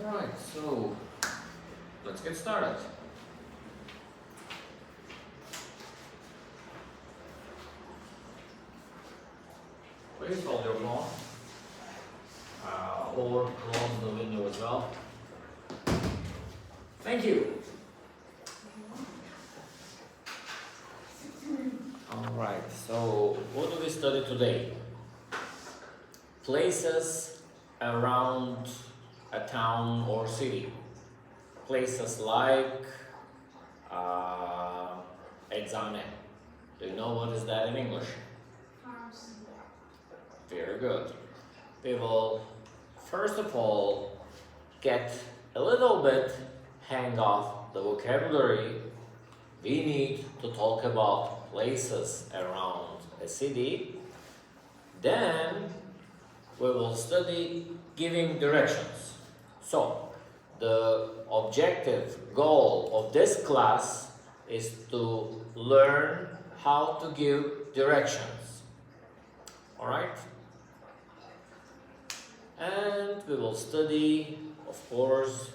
Alright, so let's get started. Please hold your phone or close the window as well. Thank you. Alright, so what do we study today? Places around a town or city. Places like Eczane. Do you know what is that in English? Pharmacy. Very good. We will first of all get a little bit hang of the vocabulary we need to talk about places around a city. Then we will study giving directions. So the objective goal of this class is to learn how to give directions. Alright? And we will study, of course,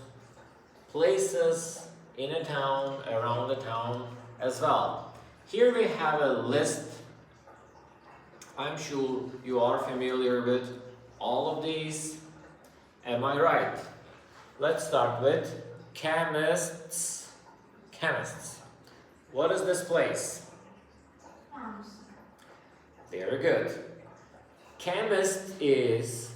places in a town, around the town as well. Here we have a list. I'm sure you are familiar with all of these. Am I right? Let's start with chemists. Chemists. What is this place? Pharmacy. Very good. Chemist is,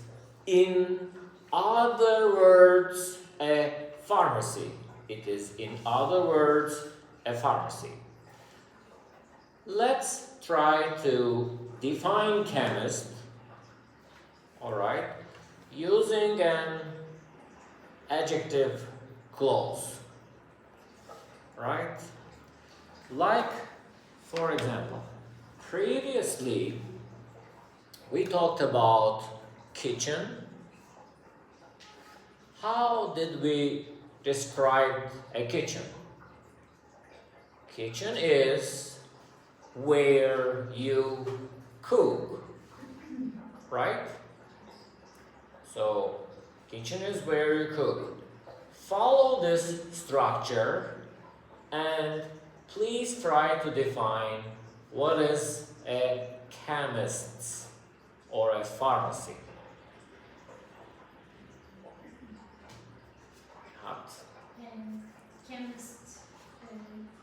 in other words, a pharmacy. It is, in other words, a pharmacy. Let's try to define chemist, alright, using an adjective clause, right? Like, for example, previously we talked about kitchen. How did we describe a kitchen? Kitchen is where you cook, right? So, kitchen is where you cook. Follow this structure and please try to define what is a chemist or a pharmacy. Hot. Chemist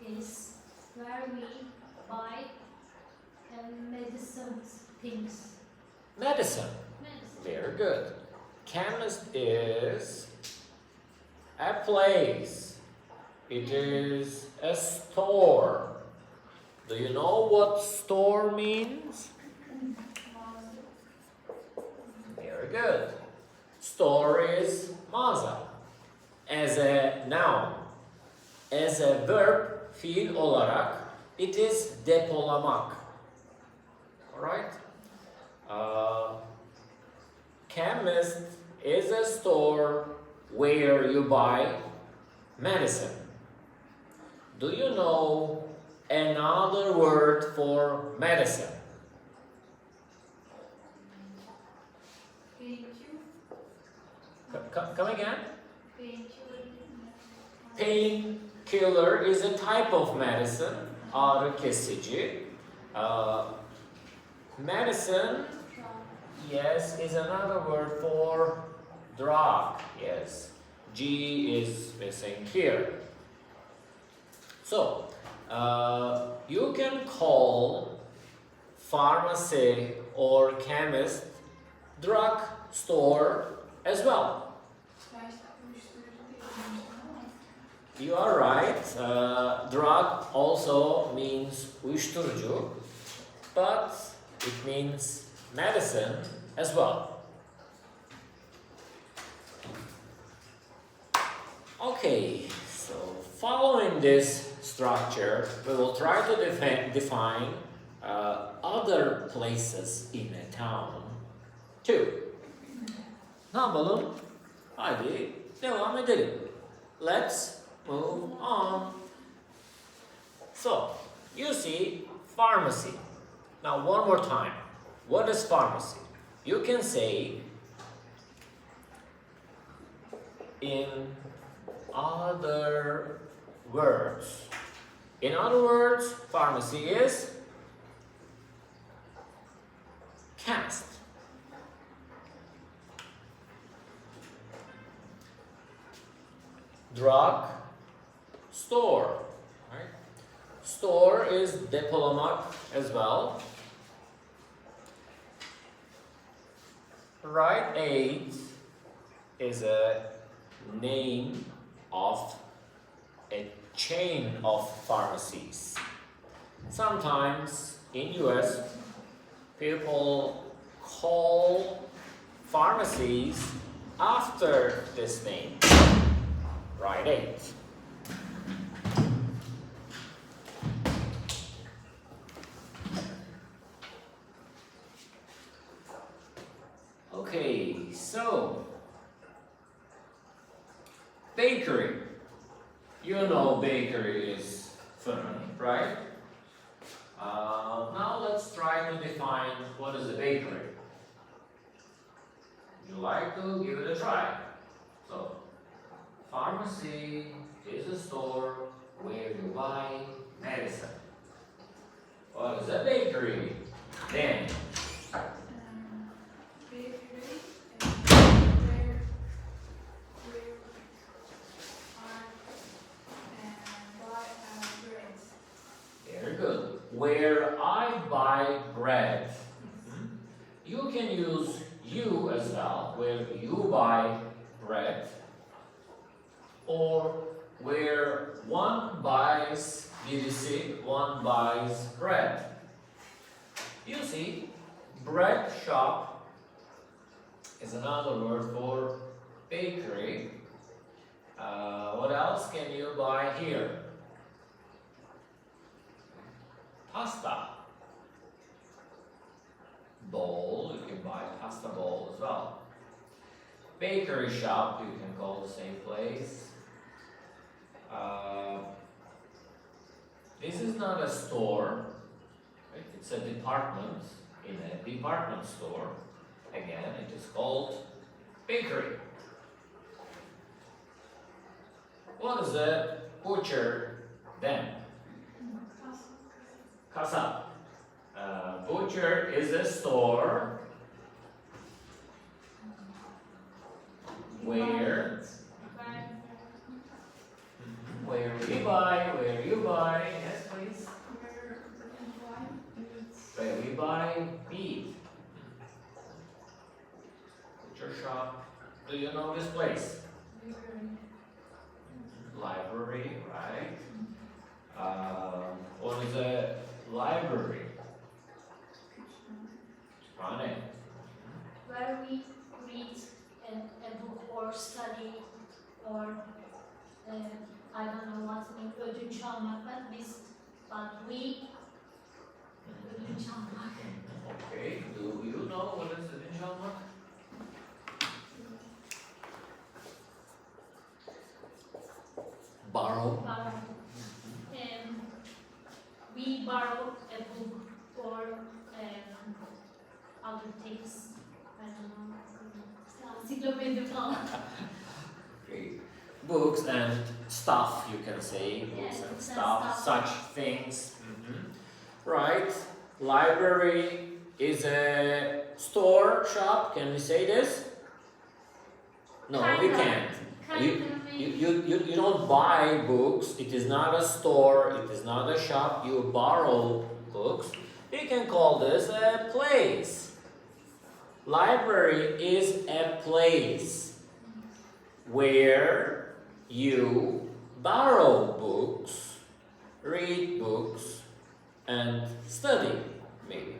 is where we buy medicine things. Medicine. Medicine. Very good. Chemist is a place. It is a store. Do you know what store means? Very good. Store is mağaza. As a noun. As a verb, fiil olarak, it is depolamak. Alright? Chemist is a store where you buy medicine. Do you know another word for medicine? Come again? Painkiller is a type of medicine, ağrı kesici. Medicine, yes, is another word for drug. Yes, G is missing here. So, you can call pharmacy or chemist drug store as well. You are right. Drug also means uyuşturucu, but it means medicine as well. Okay, so following this structure, we will try to define other places in a town too. Ne yapalım? Hadi devam edelim. Let's move on. So, you see pharmacy. Now one more time. What is pharmacy? You can say in other words. In other words, pharmacy is chemist. Drug store. Right? Store is diplomat as well. Rite Aid is a name of a chain of pharmacies. Sometimes in US, people call pharmacies after this name, Rite Aid. Okay, so bakery. You know bakery is fun, right? Now let's try to define what is a bakery. Would you like to give it a try? So, pharmacy is a store where you buy medicine. What is a bakery? Then, Bakery very good. Where I buy bread. You can use you as well, where you buy bread. Or where one buys, did you see? One buys bread. You see, bread shop is another word for bakery. What else can you buy here? Pasta. Bowl, you can buy pasta bowl as well. Bakery shop, you can call the same place. This is not a store, right? It's a department in a department store. Again, it is called bakery. What is a butcher then? Kasa. Butcher is a store where we buy, where you buy, yes please, where we buy meat. Butcher shop. Do you know this place? Library, right? What is a library? Rane. where we read a book or study or I don't know what means ödünç almak, but we ödünç almak. Okay, do you know what is ödünç almak? Borrow. We borrow a book or other things. I don't know. Encyclopedia falan. Okay. Books and stuff, you can say. Books and stuff, such things. Right. Library is a store, shop. Can we say this? No, we can't. You don't buy books. It is not a store. It is not a shop. You borrow books. We can call this a place. Library is a place where you borrow books, read books, and study, maybe.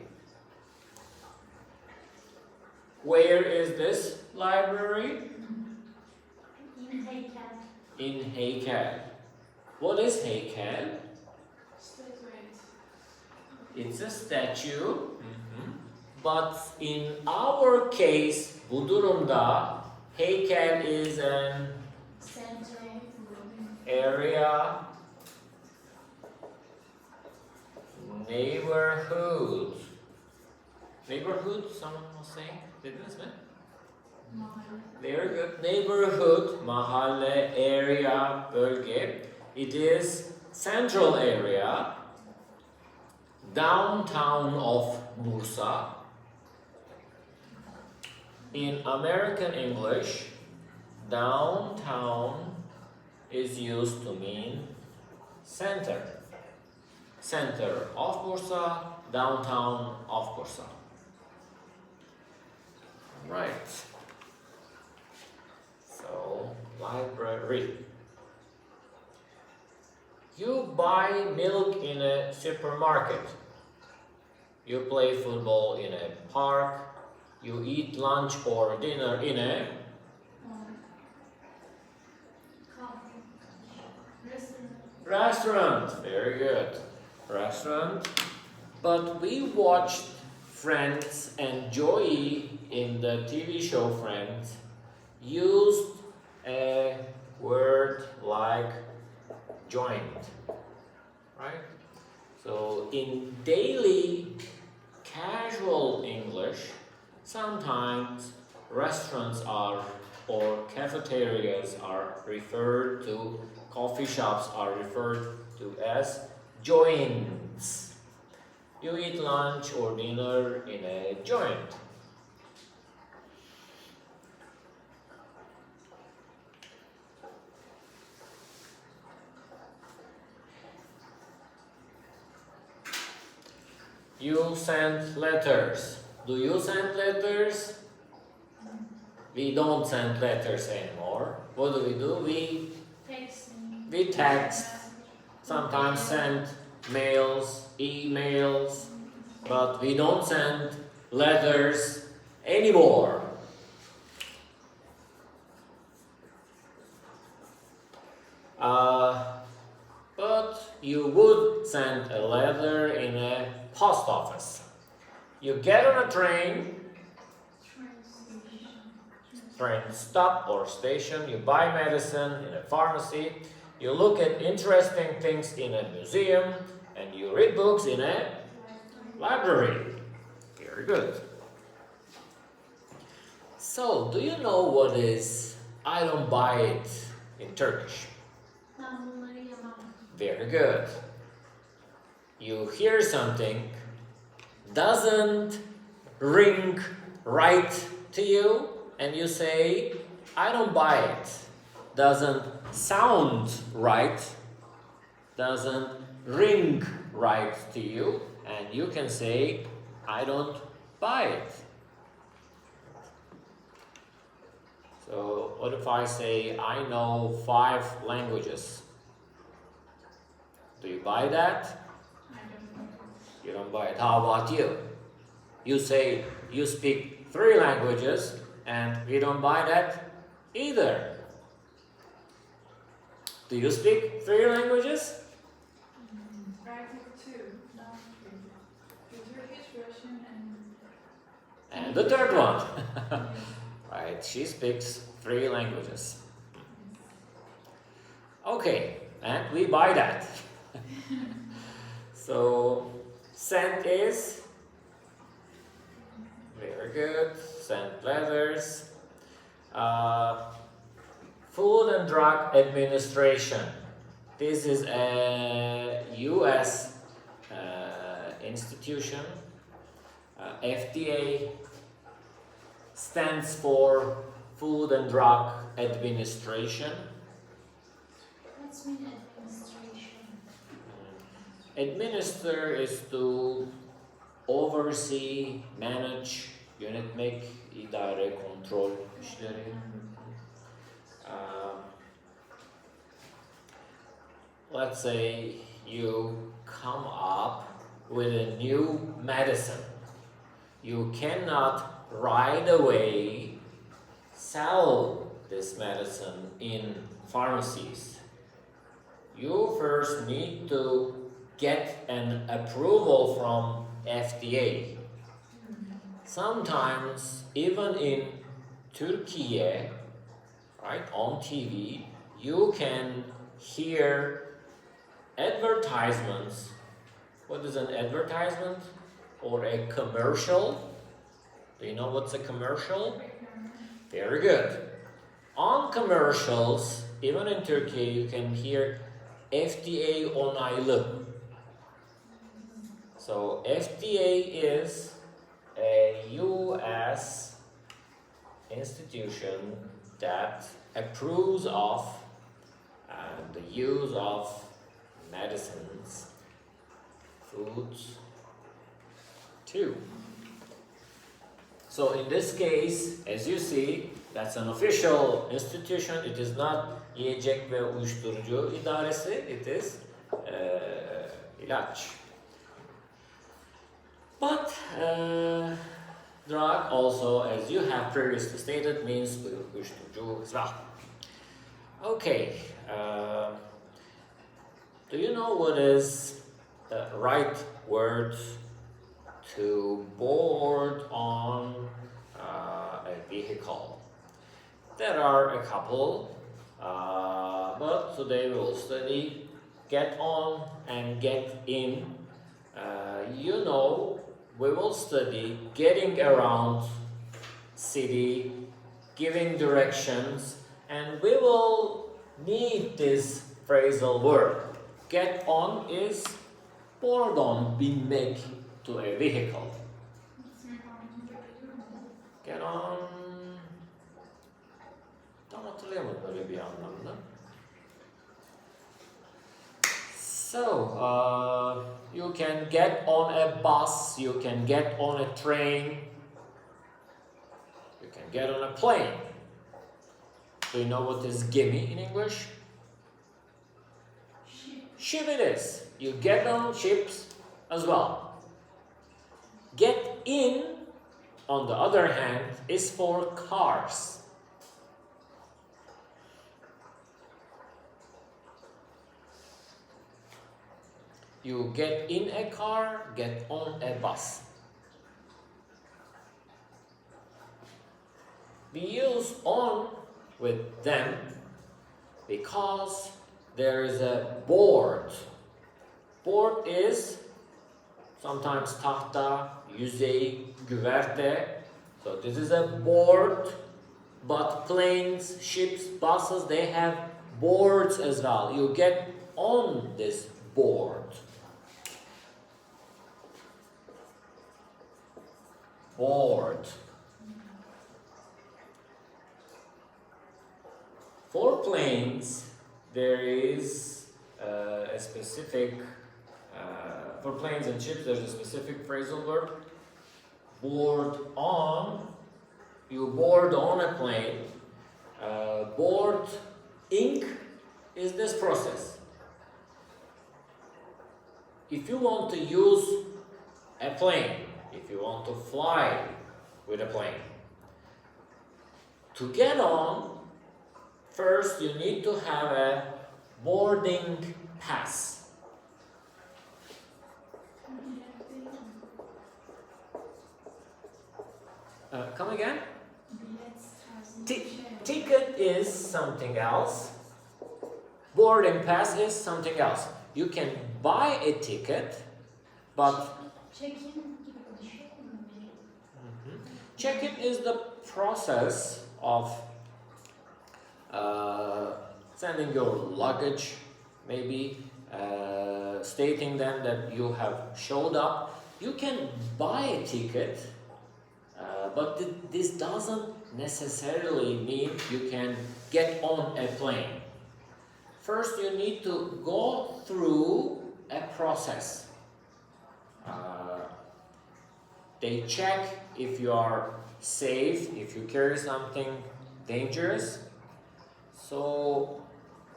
Where is this library? In heykel. In Heykel. What is Heykel? It's a statue. But in our case, bu durumda heykel is an Center. area, neighborhood. Neighborhood, someone was saying, dediniz mi? Mahalle. Very good. Neighborhood, mahalle, area, bölge. It is central area, downtown of Bursa. In American English, downtown is used to mean center. Center of Bursa, downtown of Bursa. Right. So, library. You buy milk in a supermarket. You play football in a park. You eat lunch or dinner in a Coffee. Restaurant. restaurant. Very good. Restaurant. But we watched Friends, and Joey in the TV show Friends used a word like joint, right? So in daily casual English, sometimes restaurants are or cafeterias are referred to, coffee shops are referred to as joints. You eat lunch or dinner in a joint. You send letters. Do you send letters? We don't send letters anymore. What do? Texting. We text, sometimes send mails, emails, but we don't send letters anymore. But you would send a letter in a post office. You get on a train stop or station, you buy medicine in a pharmacy, you look at interesting things in a museum, and you read books in a library. Very good. So, do you know what is I don't buy it in Turkish? Ben bunları yemem. Very good. You hear something, doesn't ring right to you, and you say, I don't buy it. Doesn't sound right, doesn't ring right to you, and you can say, I don't buy it. So, what if I say, I know 5 languages? Do you buy that? I don't know. You don't buy it. How about you? You say you speak 3 languages, and we don't buy that either. Do you speak 3 languages? I do two, not three. The Turkish, Russian, And the third one. Right, she speaks 3 languages. Okay, and we buy that. So, send is very good. Send letters. Food and Drug Administration. This is a U.S. Institution. FDA stands for Food and Drug Administration. What's mean administration? Administer is to oversee, manage, yönetmek, idare, kontrol işleri. Let's say you come up with a new medicine. You cannot right away sell this medicine in pharmacies. You first need to get an approval from FDA. Sometimes, even in Turkey, right, on TV, you can hear advertisements. What is an advertisement? Or a commercial? Do you know what's a commercial? Very good. On commercials, even in Turkey, you can hear FDA onaylı. So FDA is a US institution that approves of the use of medicines, foods too. So in this case, as you see, that's an official institution. It is not Yiyecek ve Uyuşturucu İdaresi. It is ilaç. But drug also, as you have previously stated, means uyuşturucu as well. Okay. Do you know what is the right word to board on a vehicle? There are a couple, but today we will study get on and get in. You know, we will study getting around city, giving directions, and we will need this phrasal verb. Get on is board on, binmek to a vehicle. Get on, tam hatırlayamadım öyle bir anlamda. So, you can get on a bus, you can get on a train, you can get on a plane. Do you know what is gemi in English? Ship it is. You get on ships as well. Get in, on the other hand, is for cars. You get in a car, get on a bus. We use on with them because there is a board. Board is sometimes tahta, yüzey, güverte. So this is a board, but planes, ships, buses, they have boards as well. You get on this board. Board. For planes, there is a specific, for planes and ships, there's a specific phrasal verb. Board on, you board on a plane. Board ink is this process. If you want to use a plane, if you want to fly with a plane, to get on, first you need to have a boarding pass. Come again? Ticket is something else. Boarding pass is something else. You can buy a ticket, but Check-in gibi bir şey mi? check-in is the process of sending your luggage, maybe stating them that you have showed up. You can buy a ticket, but this doesn't necessarily mean you can get on a plane. First, you need to go through a process. They check if you are safe, if you carry something dangerous. So,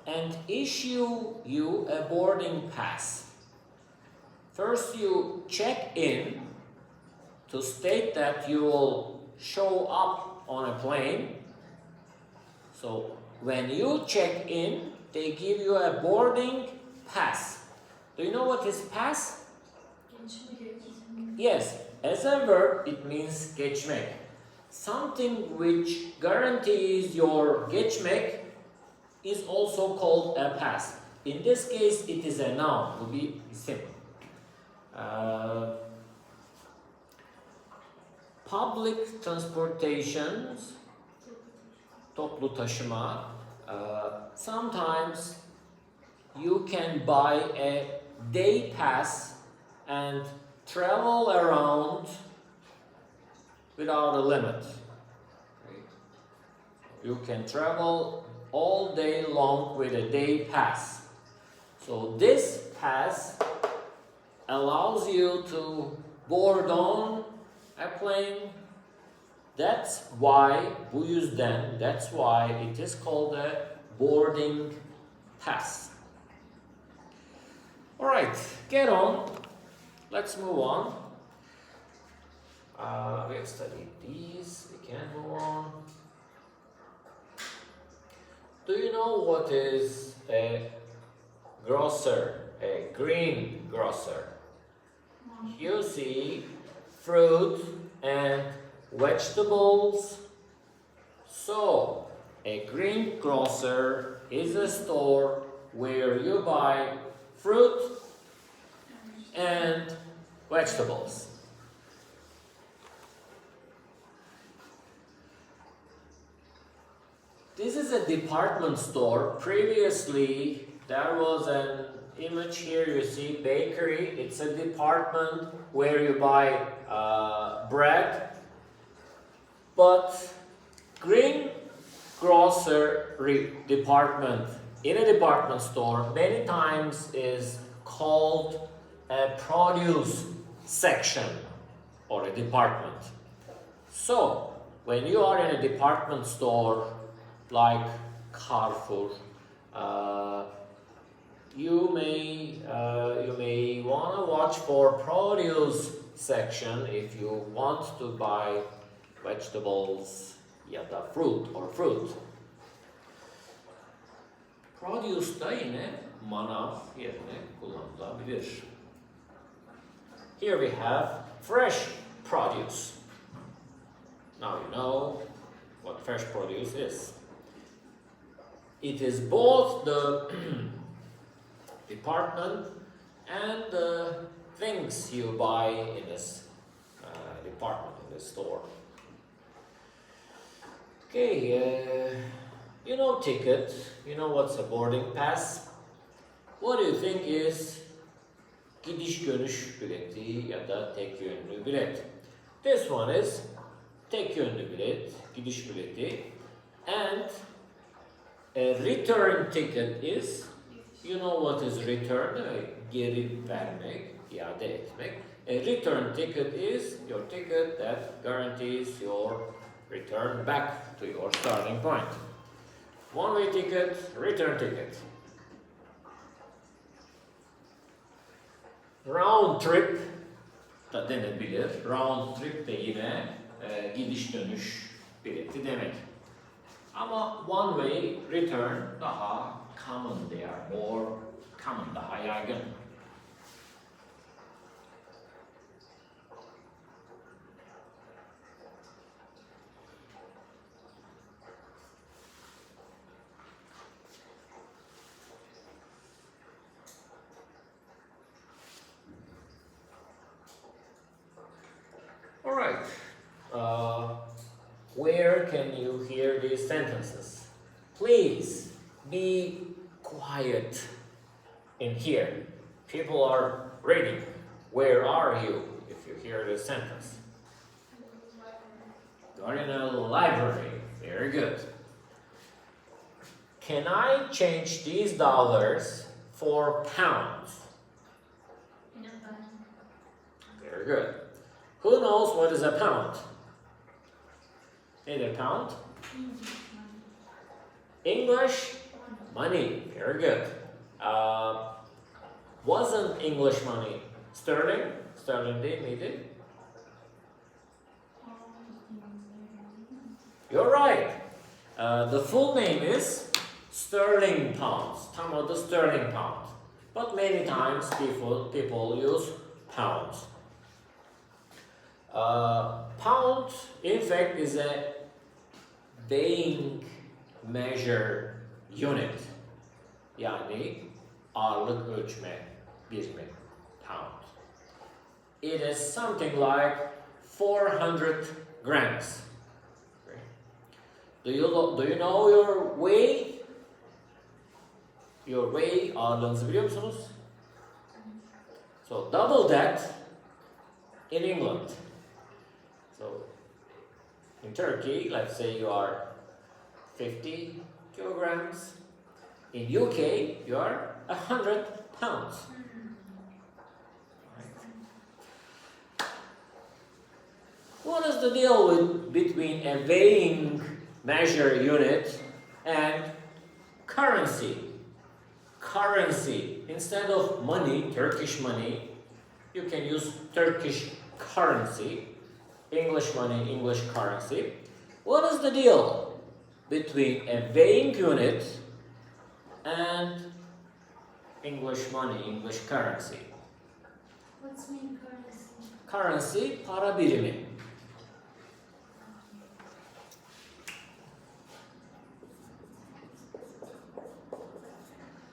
and issue you a boarding pass. First, you check in to state that you will show up on a plane. So, when you check in, they give you a boarding pass. Do you know what is pass? Yes, as a verb, it means geçmek. Something which guarantees your geçmek is also called a pass. In this case, it is a noun, to be simple. Public transportations toplu taşıma. Sometimes you can buy a day pass and travel around without a limit. You can travel all day long with a day pass. So this pass allows you to board on a plane. That's why it is called a boarding pass. Alright, get on. Let's move on. We have studied these. We can move on. Do you know what is a grocer? A green grocer. You see fruit and vegetables. So, a green grocer is a store where you buy fruit and vegetables. This is a department store. Previously, there was an image here. You see bakery. It's a department where you buy bread. But green grocery department in a department store many times is called a produce section or a department. So, when you are in a department store like Carrefour, you may want to watch for produce section if you want to buy vegetables ya da fruit. Produce da yine manav yerine kullanılabilir. Here we have fresh produce. Now you know what fresh produce is. It is both the department and the things you buy in this department, in this store. Okay, you know ticket, you know what's a boarding pass? What do you think is gidiş dönüş bileti ya da tek yönlü bilet? This one is tek yönlü bilet, gidiş bileti, and a return ticket is, you know what is return? Geri vermek, iade etmek. A return ticket is your ticket that guarantees your return back to your starting point. One-way ticket, return ticket. Round trip da denebilir. Round trip de yine gidiş dönüş bileti demek. Ama one-way return daha common, they are more common, daha yaygın. Alright, where can you hear these sentences? Please be quiet in here. People are reading. Where are you if you hear this sentence? You're in a library. Very good. Can I change these dollars for pounds? Very good. Who knows what is a pound? Neither pound? English? Money. Very good. Wasn't English money sterling? Sterling değil miydi? You're right. The full name is sterling pounds. Tam adı sterling pound. But many times people use pounds. Pound, in fact, is a weighing measure unit. Yani ağırlık ölçme birimi, pound. It is something like 400 grams. Do you know your way? Your way ağırlığınızı biliyor musunuz? So double that in England. So in Turkey, let's say you are 50 kilograms. In UK, you are 100 pounds. What is the deal between a weighing measure unit and currency? Currency. Instead of money, Turkish money, you can use Turkish currency. English money, English currency. What is the deal between a weighing unit and English money, English currency? What's mean currency? Currency, para birimi.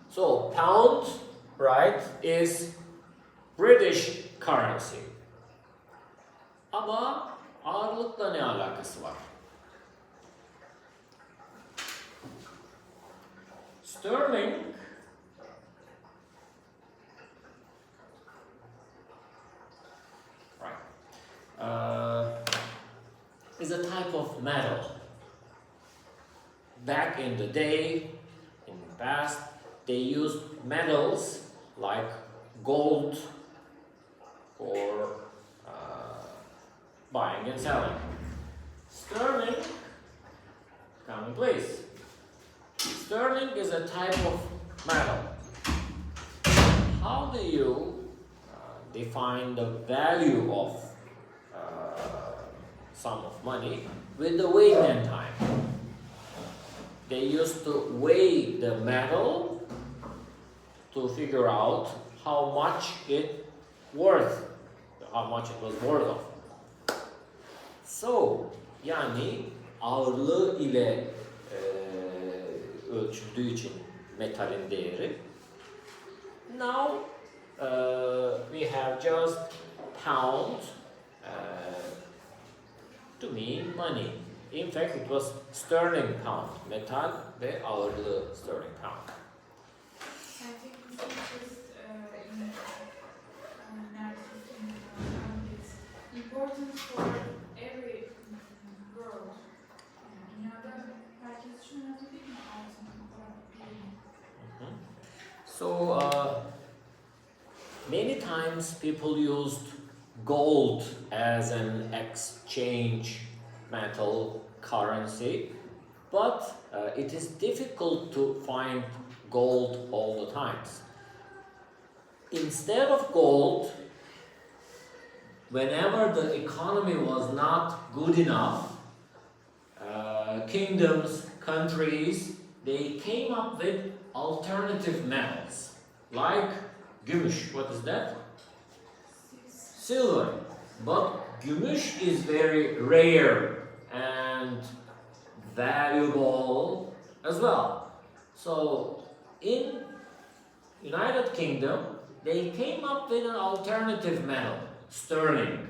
So pound, right, is British currency. Ama ağırlıkla ne alakası var? Sterling is a type of metal. Back in the day, in the past, they used metals like gold for buying and selling. Sterling, come please. Sterling is a type of metal. How do you define the value of sum of money with the weighing time? They used to weigh the metal to figure out how much it was worth of. So, yani ağırlığı ile ölçüldüğü için metalin değeri. Now we have just pound to mean money. In fact, it was sterling pound. Metal ve ağırlığı sterling pound. I think this is just in it's important for every world. Dünyada herkes şunu değil mi? Altın olarak bilmiyor. So, many times people used gold as an exchange metal currency, but it is difficult to find gold all the times. Instead of gold, whenever the economy was not good enough, kingdoms, countries, they came up with alternative metals, like gümüş. What is that? Silver. But gümüş is very rare and valuable as well. So in United Kingdom, they came up with an alternative metal, sterling.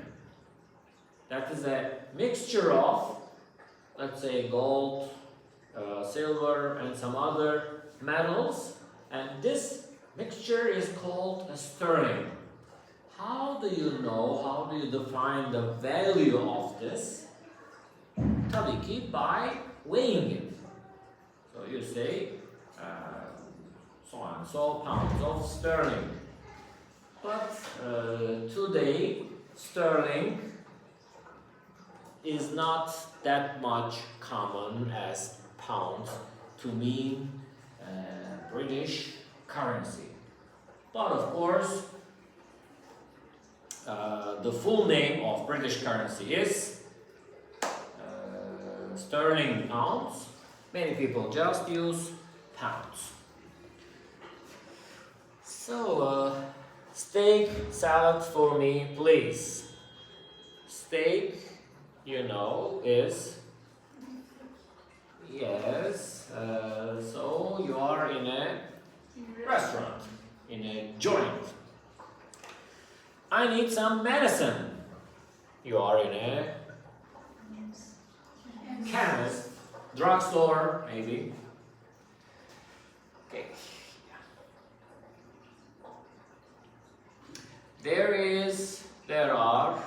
That is a mixture of, let's say, gold, silver, and some other metals, and this mixture is called a sterling. How do you know, how do you define the value of this? Tabii ki by weighing it. So you say so and so pounds of sterling. But today, sterling is not that much common as pounds to mean British currency. But of course, the full name of British currency is sterling pounds. Many people just use pounds. So, steak salad for me, please. Steak, you know, is, yes, so you are in a restaurant, in a joint. I need some medicine. You are in a chemist. drugstore, maybe. Okay. There are,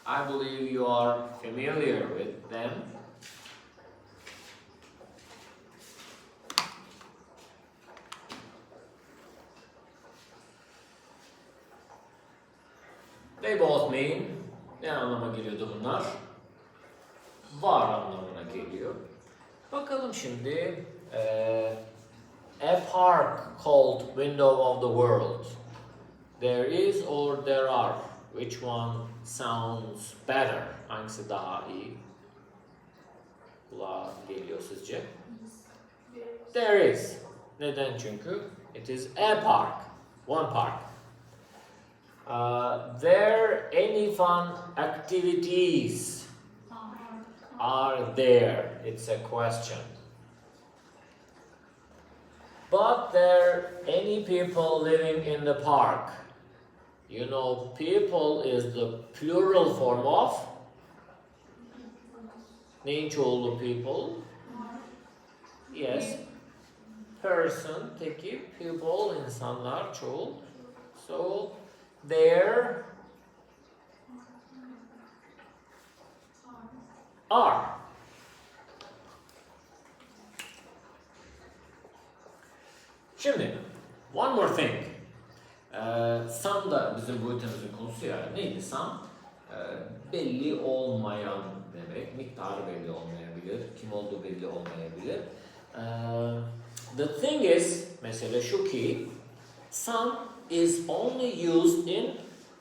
I believe you are familiar with them. They both mean, ne anlama geliyordu bunlar? Var anlamına geliyor. Bakalım şimdi, a park called Window of the World. There is or there are. Which one sounds better? Hangisi daha iyi kulağa geliyor sizce? There is. Neden? Çünkü it is a park. One park. There any fun activities are there? It's a question. But there any people living in the park? You know, people is the plural form of neyin çoğulu people? Yes. Person, teki, people, insanlar, çoğul. So, there are. Şimdi, one more thing. Some da bizim bu ülkemizin konusu ya. Neydi some? Belli olmayan demek. Miktarı belli olmayabilir. Kim olduğu belli olmayabilir. The thing is, mesela şu ki, some is only used in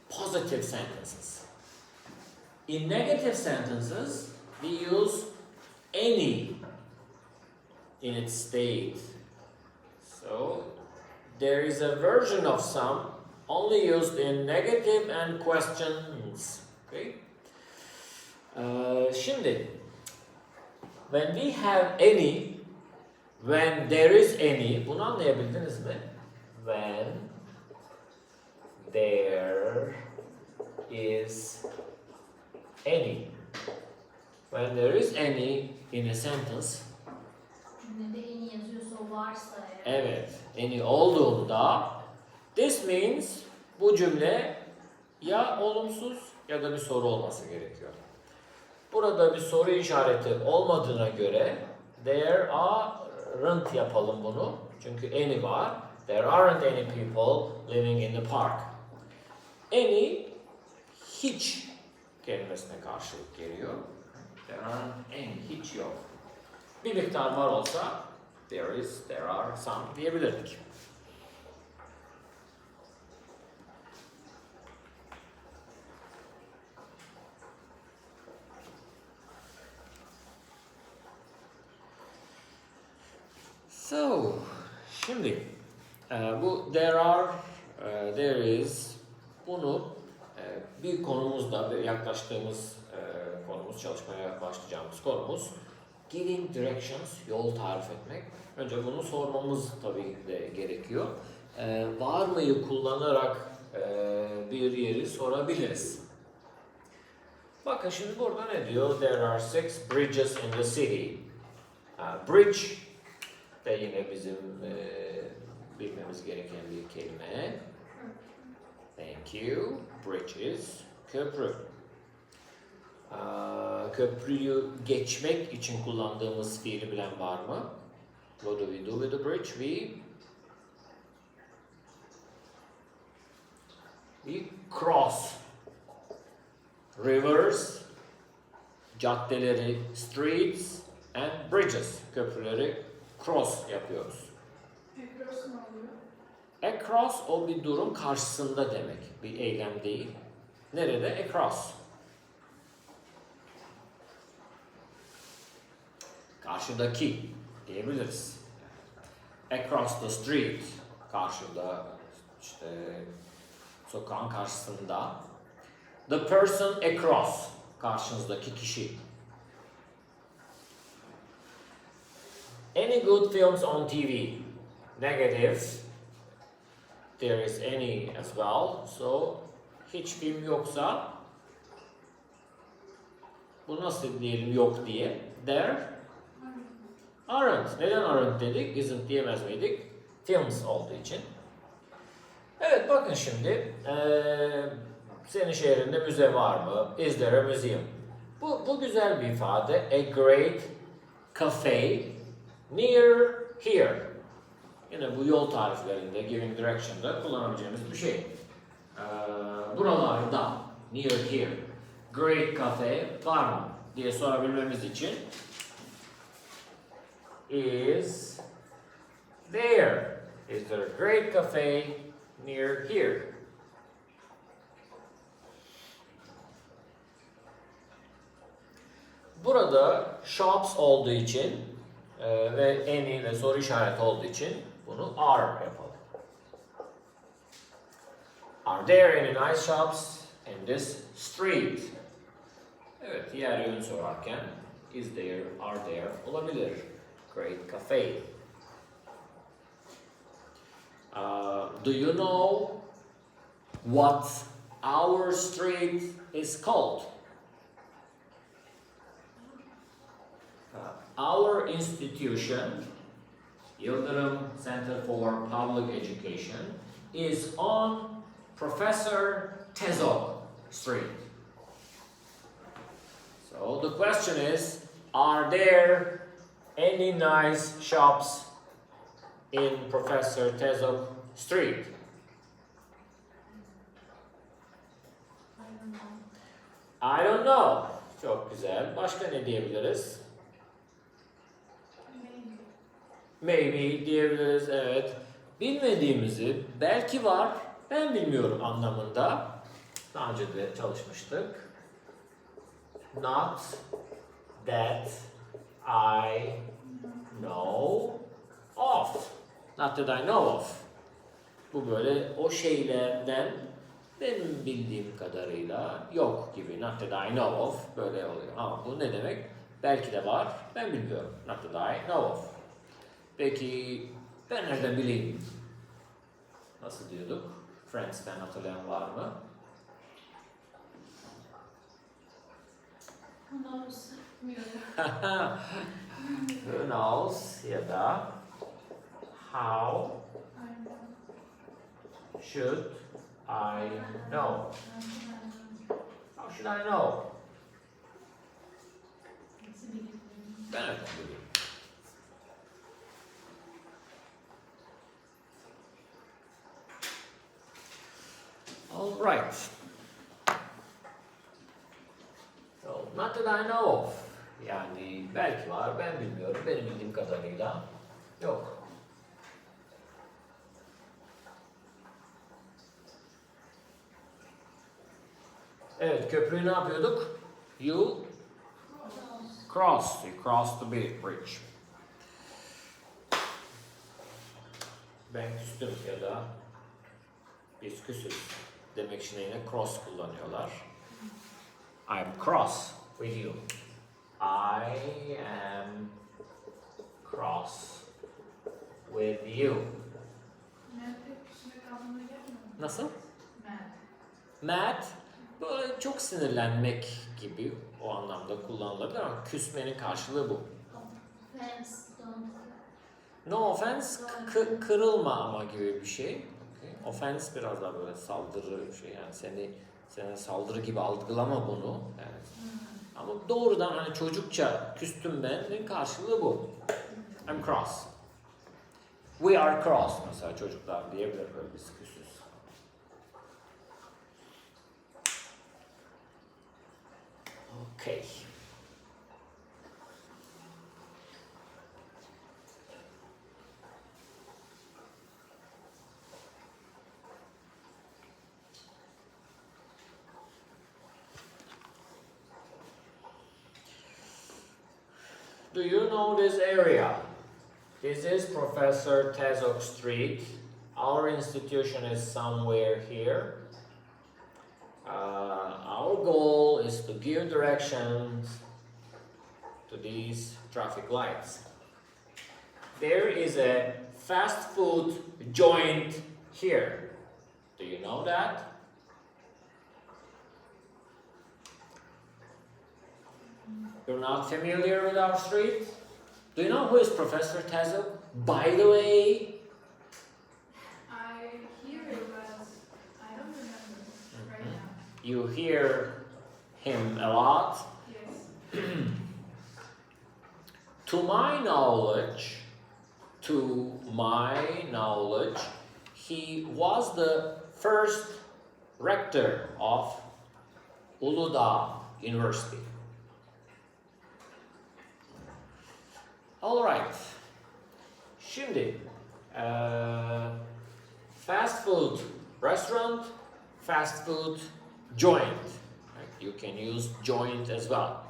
positive sentences. In negative sentences, we use any in its state. So, there is a version of some only used in negative and questions. Okay? Şimdi, when we have any, when there is any, bunu anlayabildiniz mi? When there is any. When there is any in a sentence. Cümlede en yazıyorsa o varsa eğer. Evet, any olduğunda this means bu cümle ya olumsuz ya da bir soru olması gerekiyor. Burada bir soru işareti olmadığına göre there aren't yapalım bunu. Çünkü any var. There aren't any people living in the park. Any hiç kelimesine karşılık geliyor. There aren't any, hiç yok. Bir miktar var olsa there is, there are some diyebilirdik. So, şimdi bu there are, there is, bunu bir konumuzda, yaklaştığımız konumuz, çalışmaya başlayacağımız konumuz giving directions, yol tarif etmek. Önce bunu sormamız tabii de gerekiyor. Var mıyı kullanarak bir yeri sorabiliriz. Bakın şimdi burada ne diyor? There are 6 bridges in the city. Bridge de yine bizim bilmemiz gereken bir kelime. Thank you. Bridges, köprü. Köprüyü geçmek için kullandığımız fiili bilen var mı? What do we do with the bridge? We cross rivers, caddeleri, streets and bridges. Köprüleri cross yapıyoruz. Across ne oluyor? Across o bir durum karşısında demek. Bir eylem değil. Nerede? Across. Karşıdaki diyebiliriz. Across the street. Karşıda, işte sokağın karşısında. The person across. Karşınızdaki kişi. Any good films on TV? Negative. There is any as well. So, hiç film yoksa bu nasıl diyelim yok diye? there aren't. Neden aren't dedik? Isn't diyemez miydik? Films olduğu için. Evet, bakın şimdi. Senin şehrinde müze var mı? Is there a museum? Bu güzel bir ifade. A great cafe near here. Yine bu yol tariflerinde, giving direction'da kullanabileceğimiz bir şey. Buralarda, near here. Great cafe var mı diye sorabilmemiz için is there. Is there a great cafe near here? Burada shops olduğu için ve any ve soru işareti olduğu için bunu are yapalım. Are there any nice shops in this street? Evet, yer yön sorarken is there, are there olabilir. Great cafe. Do you know what our street is called? Our institution, Yıldırım Center for Public Education, is on Professor Tezok Street. So the question is, are there any nice shops in Professor Tezok Street? I don't know. Çok güzel. Başka ne diyebiliriz? Maybe diyebiliriz, evet. Bilmediğimizi belki var, ben bilmiyorum anlamında daha önce de çalışmıştık. Not that I know of. Not that I know of. Bu böyle o şeylerden benim bildiğim kadarıyla yok gibi. Not that I know of. Böyle oluyor. Ama bu ne demek? Belki de var, ben bilmiyorum. Not that I know of. Peki ben nereden bileyim? Nasıl diyorduk? Friends'ten hatırlayan var mı? Who knows? Bilmiyorum. Who knows ya da how should I know? How should I know? Nasıl bilmiyorum. Ben nereden bileyim? All right. So, not that I know of. Yani belki var, ben bilmiyorum. Benim bildiğim kadarıyla yok. Evet, köprüyü ne yapıyorduk? You cross. You cross the bridge. Ben küstüm ya da biz küsüz demek için yine cross kullanıyorlar. I'm cross with you. I am cross with you. Nasıl? Mad, böyle çok sinirlenmek gibi o anlamda kullanılabilir ama küsmenin karşılığı bu. Offense, don't. No offense, kırılma ama gibi bir şey. Okay. Offense biraz daha böyle saldırı şey yani seni saldırı gibi algılama bunu. Evet. Ama doğrudan hani çocukça küstüm ben'in karşılığı bu. I'm cross. We are cross mesela çocuklar diyebilir böyle biz küsüz. Okay. Do you know this area? This is Professor Tezok Street. Our institution is somewhere here. Our goal is to give directions to these traffic lights. There is a fast food joint here. Do you know that? You're not familiar with our street? Do you know who is Professor Tezo? By the way, I hear it, but I don't remember right now. you hear him a lot. Yes. To my knowledge, he was the first rector of Uludağ University. All right. Şimdi, fast food restaurant, fast food joint. Right? You can use joint as well.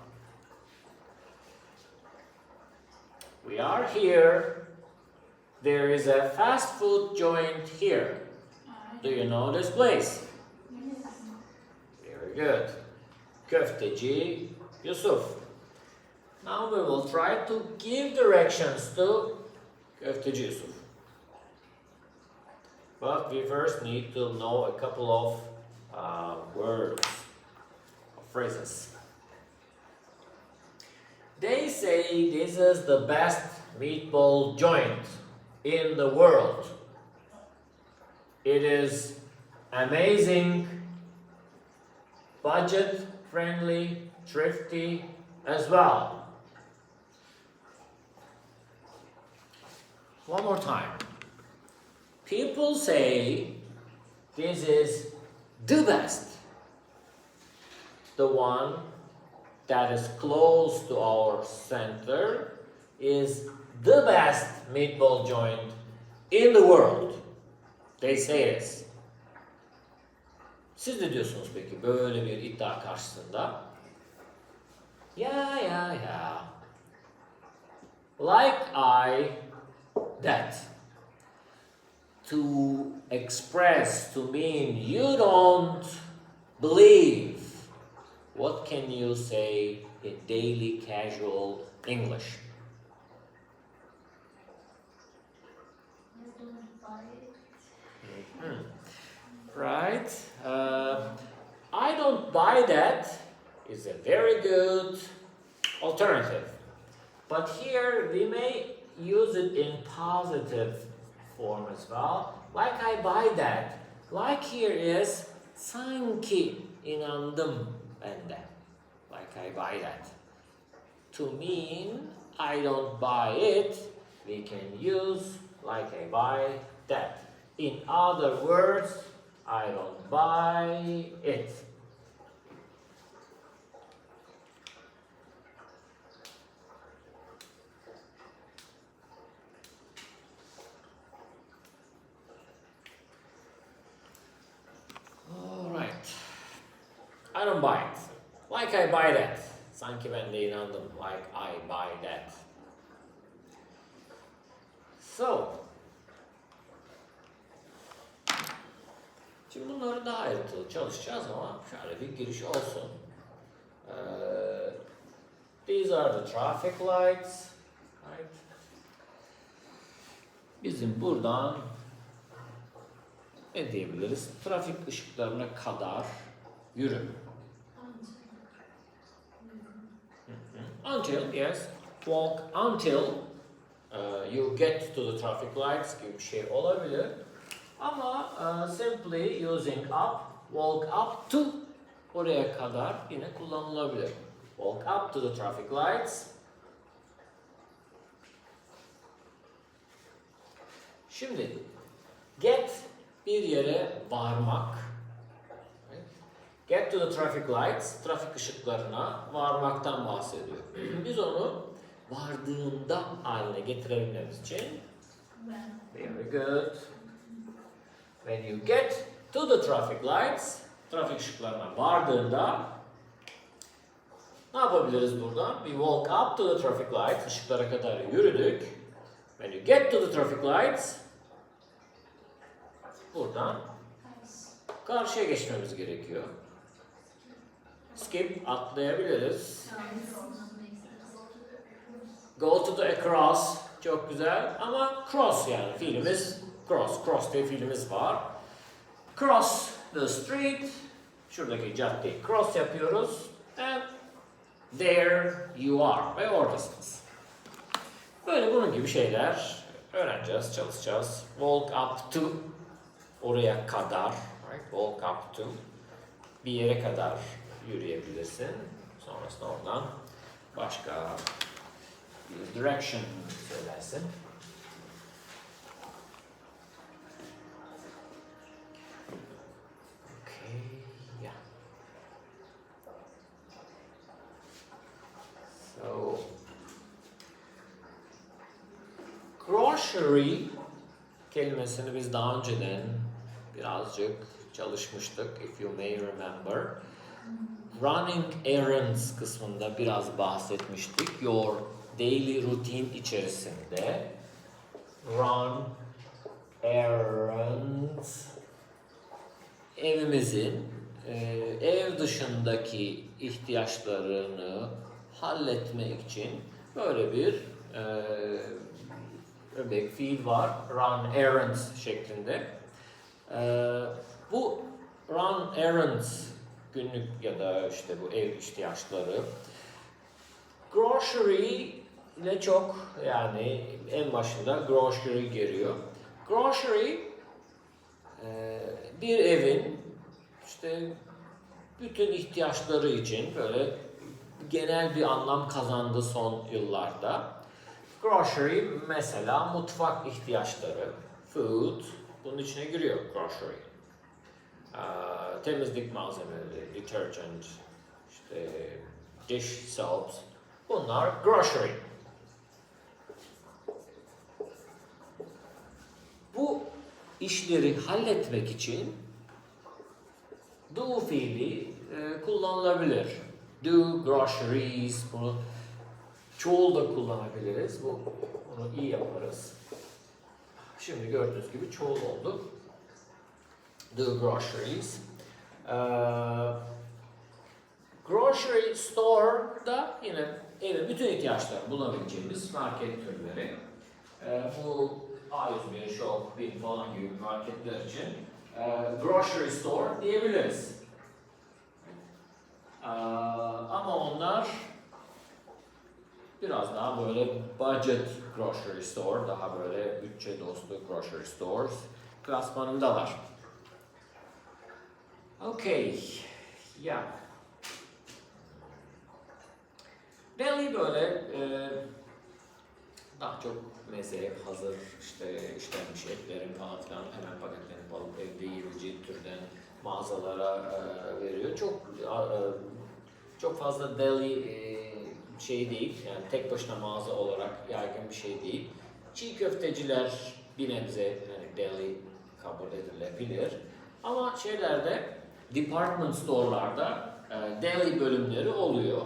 We are here. There is a fast food joint here. Do you know this place? Yes. Very good. Köfteci Yusuf. Now we will try to give directions to Köfteci Yusuf. But we first need to know a couple of words, or phrases. They say this is the best meatball joint in the world. It is amazing, budget friendly, thrifty as well. One more time. People say this is the best. The one that is close to our center is the best meatball joint in the world. They say this. Siz ne diyorsunuz peki böyle bir iddia karşısında? Yeah. Like that. To express, to mean you don't believe. What can you say in daily casual English? I don't buy it. Right. I don't buy that is a very good alternative. But here we may use it in positive form as well. Like I buy that. Like here is sanki inandım ben de. Like I buy that. To mean I don't buy it, we can use like I buy that. In other words, I don't buy it. All right. I don't buy it. Like I buy that. Sanki ben de inandım. Like I buy that. So, şimdi bunları daha ayrıntılı çalışacağız ama şöyle bir giriş olsun. These are the traffic lights. Right? Bizim buradan ne diyebiliriz? Trafik ışıklarına kadar yürü. Until, yes. Walk until you get to the traffic lights gibi bir şey olabilir. Ama simply using up, walk up to oraya kadar yine kullanılabilir. Walk up to the traffic lights. Şimdi get bir yere varmak. Get to the traffic lights, trafik ışıklarına varmaktan bahsediyor. Biz onu vardığında haline getirebilmemiz için very good. When you get to the traffic lights, trafik ışıklarına vardığında ne yapabiliriz buradan? We walk up to the traffic lights, ışıklara kadar yürüdük. When you get to the traffic lights, buradan karşıya geçmemiz gerekiyor. Skip atlayabiliriz. Go to the across çok güzel ama cross yani fiilimiz cross diye fiilimiz var. Cross the street, şuradaki caddeyi cross yapıyoruz and There you are. Ve oradasınız. Böyle bunun gibi şeyler öğreneceğiz, çalışacağız. Walk up to, oraya kadar. Right? Walk up to. Bir yere kadar yürüyebilirsin. Sonrasında oradan başka bir direction söylersin. Okay, yeah. So, grocery kelimesini biz daha önceden birazcık çalışmıştık, if you may remember. Running errands kısmında biraz bahsetmiştik. Your daily routine içerisinde run errands, evimizin ev dışındaki ihtiyaçlarını halletmek için böyle bir örnek fiil var. Run errands şeklinde. Bu run errands günlük ya da işte bu ev ihtiyaçları grocery ile çok, yani en başında grocery geliyor. Grocery bir evin işte bütün ihtiyaçları için böyle genel bir anlam kazandı son yıllarda. Grocery mesela mutfak ihtiyaçları, food bunun içine giriyor grocery. Temizlik malzemeleri, detergent, işte dish soaps, bunlar grocery. Bu işleri halletmek için do fiili kullanılabilir. Do groceries, bunu çoğul da kullanabiliriz. Bunu iyi yaparız. Şimdi gördüğünüz gibi çoğul oldu. Do groceries. Grocery store'da yine evin bütün ihtiyaçlarını bulabileceğimiz market türleri. Bu A101, Shop, Bin falan gibi marketler için grocery store diyebiliriz. Ama onlar biraz daha böyle budget grocery store, daha böyle bütçe dostu grocery stores klasmanındalar. Okay, yeah. Deli böyle daha çok meze, hazır işte işlenmiş etlerin falan filan hemen paketlenip alıp evde yiyebileceği türden mağazalara veriyor. Çok fazla deli şey değil, yani tek başına mağaza olarak yaygın bir şey değil. Çiğ köfteciler bir nebze yani deli kabul edilebilir. Ama şeylerde, department store'larda deli bölümleri oluyor.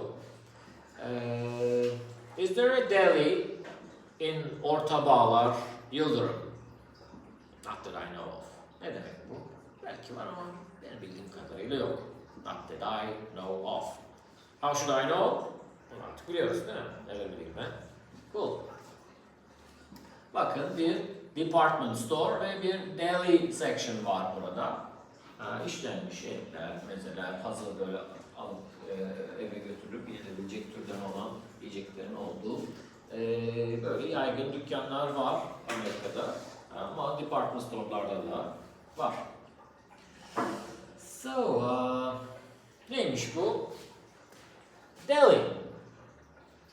Is there a deli in Orta Bağlar, Yıldırım? Not that I know of. Ne demek bu? Belki var ama benim bildiğim kadarıyla yok. Not that I know of. How should I know? Bunu artık biliyoruz değil mi? Neler bileyim ben. Cool. Bakın bir department store ve bir deli section var burada. İşlenmiş etler, mezeler, hazır böyle alıp eve götürüp yenebilecek türden olan yiyeceklerin olduğu böyle yaygın dükkanlar var Amerika'da. Ama department store'larda da var. So, neymiş bu? Deli.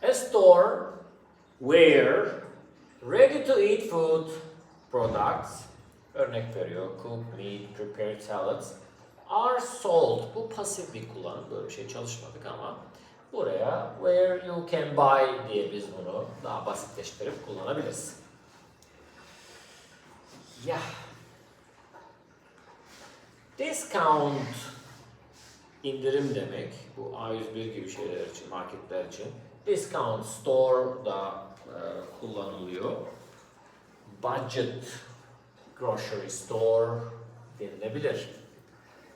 A store where ready-to-eat food products, örnek veriyor, cooked meat, prepared salads, are sold. Bu pasif bir kullanım, böyle bir şey çalışmadık ama buraya where you can buy diye biz bunu daha basitleştirip kullanabiliriz. Yeah. Discount indirim demek. Bu A101 gibi şeyler için, marketler için. Discount store da kullanılıyor. Budget grocery store denilebilir.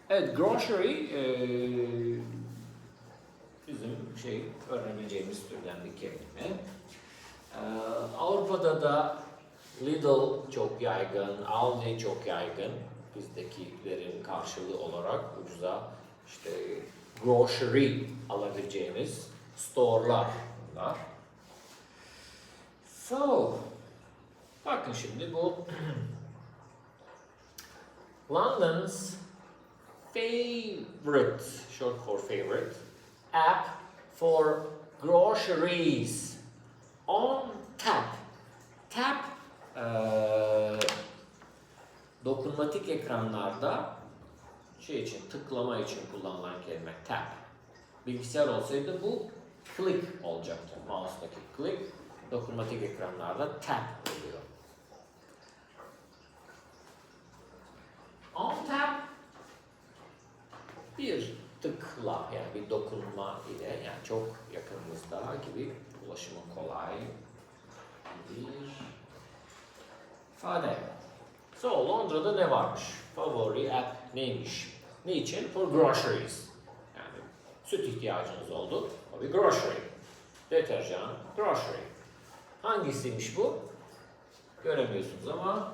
Evet, grocery bizim öğrenebileceğimiz türden bir kelime. Avrupa'da da Lidl çok yaygın, Aldi çok yaygın. Bizdekilerin karşılığı olarak ucuza işte grocery alabileceğimiz store'lar bunlar. So, bakın şimdi bu London's favorite, short for favorite, app for groceries on tap. Tap, dokunmatik ekranlarda şey için, tıklama için kullanılan kelime tap. Bilgisayar olsaydı bu click olacaktı. Mouse'daki click, dokunmatik ekranlarda tap oluyor. On tap bir tıkla, yani bir dokunma ile, yani çok yakınımızda gibi, ulaşımı kolay bir ifade. So, Londra'da ne varmış? Favori app neymiş? Niçin? For groceries. Yani süt ihtiyacınız oldu. O bir grocery. Deterjan, grocery. Hangisiymiş bu? Göremiyorsunuz ama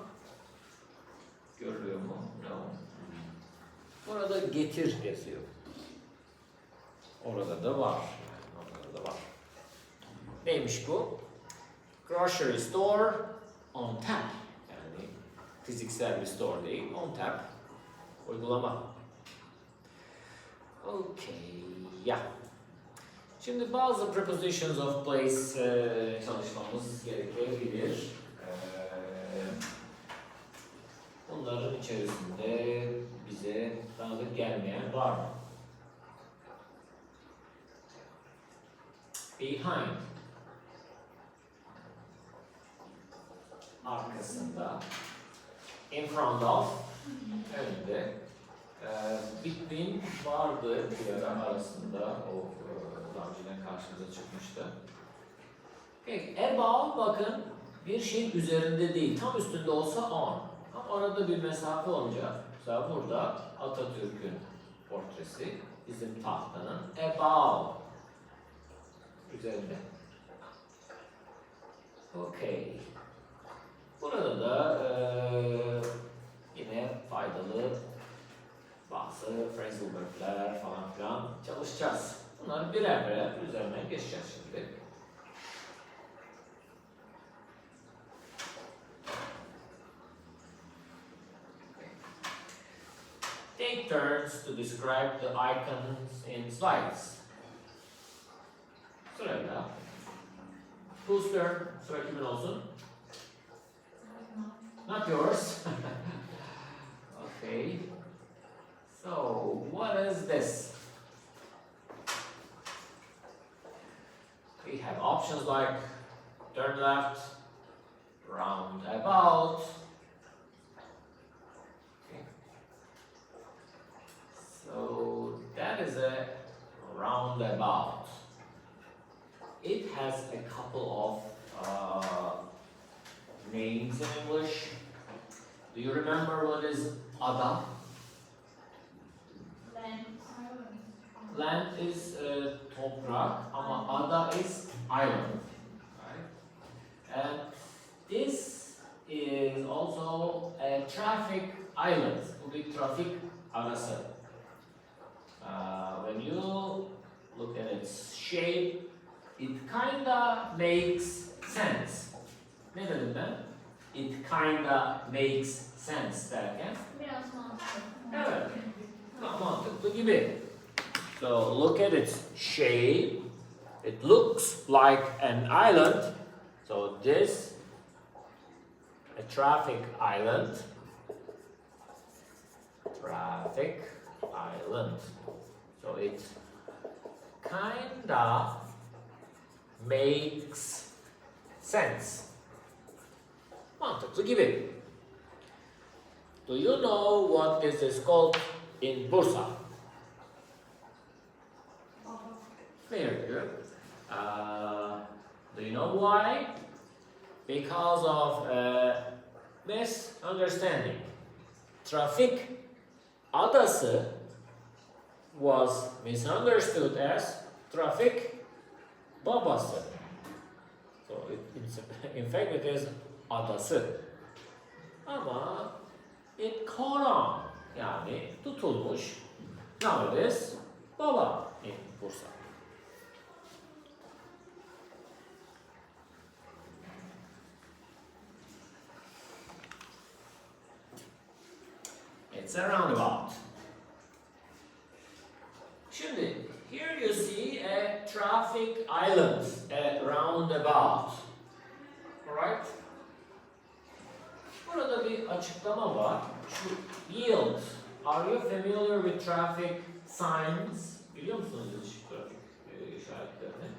görülüyor mu? No. Burada getir yazıyor. Orada da var. Yani orada da var. Neymiş bu? Grocery store on tap. Yani fiziksel bir store değil, on tap. Uygulama. Okay, yeah. Şimdi bazı prepositions of place çalışmamız gerekebilir. Bunların içerisinde bize tanıdık gelmeyen var mı? Behind. Arkasında. In front of. Önünde. Between vardı bir ara arasında. O daha önceden karşımıza çıkmıştı. Okay. Above bakın bir şeyin üzerinde değil. Tam üstünde olsa on. Ama arada bir mesafe olunca, mesela burada Atatürk'ün portresi bizim tahtanın above üzerinde. Okay. Burada da yine faydalı bazı phrasal verb'ler falan filan çalışacağız. Bunları birer birer üzerine geçeceğiz şimdi. Take turns to describe the icons in slides. Sırayla. Whose turn? Sıra kimin olsun? Not yours. Okay. So, what is this? We have options like turn left, roundabout. Okay. So, that is a roundabout. It has a couple of names in English. Do you remember what is ada? Land is toprak, ama ada is island. Right? And this is also a traffic island. Bu bir trafik arası. When you look at its shape, it kinda makes sense. Ne dedim ben? It kinda makes sense derken? Biraz mantıklı. Evet. Mantıklı gibi. So look at its shape. It looks like an island. So this a traffic island. Traffic island. So it kinda makes sense. Mantıklı gibi. Do you know what this is called in Bursa? Very good. Do you know why? Because of misunderstanding. Trafik adası was misunderstood as trafik babası. So in fact it is adası. Ama it caught on, yani tutulmuş. Now it is baba in Bursa. It's a roundabout. Şimdi, here you see a traffic island, a roundabout. Alright? Burada bir açıklama var. Şu yield. Are you familiar with traffic signs? Biliyor musunuz ışık trafik işaretlerini?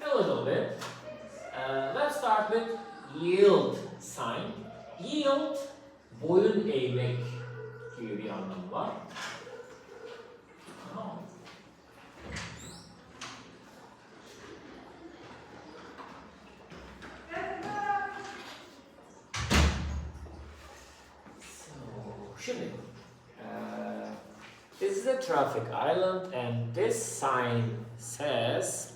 A little bit. Let's start with yield sign. Yield, boyun eğmek gibi bir anlamı var. Şimdi, this is a traffic island and this sign says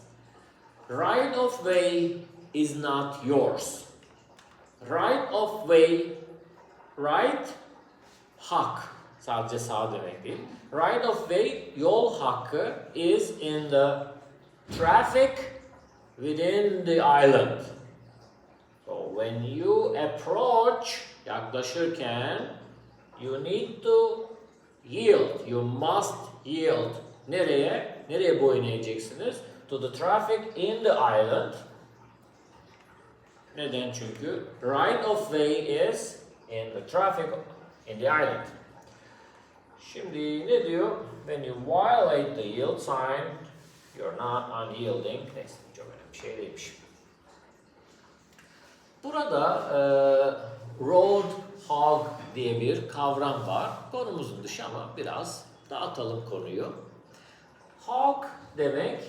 right of way is not yours. Right of way, right hak, sadece sağ demek değil. Right of way, yol hakkı is in the traffic within the island. So when you approach, yaklaşırken, you need to yield. You must yield. Nereye? Nereye boyun eğeceksiniz? To the traffic in the island. Neden? Çünkü right of way is in the traffic in the island. Şimdi ne diyor? When you violate the yield sign, you're not unyielding. Neyse, çok önemli bir şey değilmiş. Burada road hog diye bir kavram var. Konumuzun dışı ama biraz dağıtalım konuyu. Hog demek